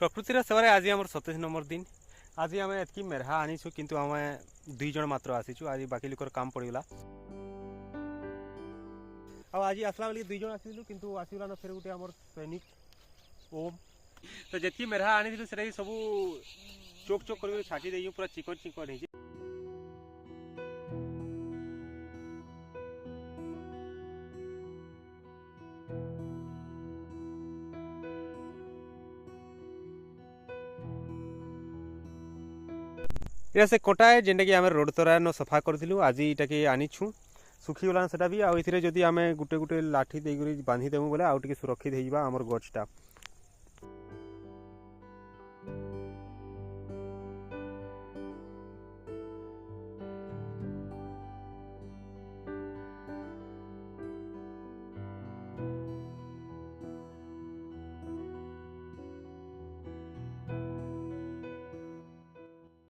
प्रकृतिर सेवारे आज आम 27 नंबर दिन। आज आम एतकी मेरहा आनीचु किंतु आम 2 जन मात्र आसीचु। आज बाकी लोकर काम पड़गला। आज आसला बेले 2 जन आसीलु किंतु आसीला फिर गोटे आम सैनिक ओम तो जितकी मेरहा आनी से सब चोक चोक कर छाटी दे पूरा चिकन चिकन हो। ये से कोटा है जेनटा कि आम रोड तरा न सफा करूँ। आज इटा के आनीछू सुखीगला सेटा भी आउ जदि आम गुटे गुटे लाठी देकर बांधी देमु बोले आउ टे सुरक्षित होगा आमर गछटा।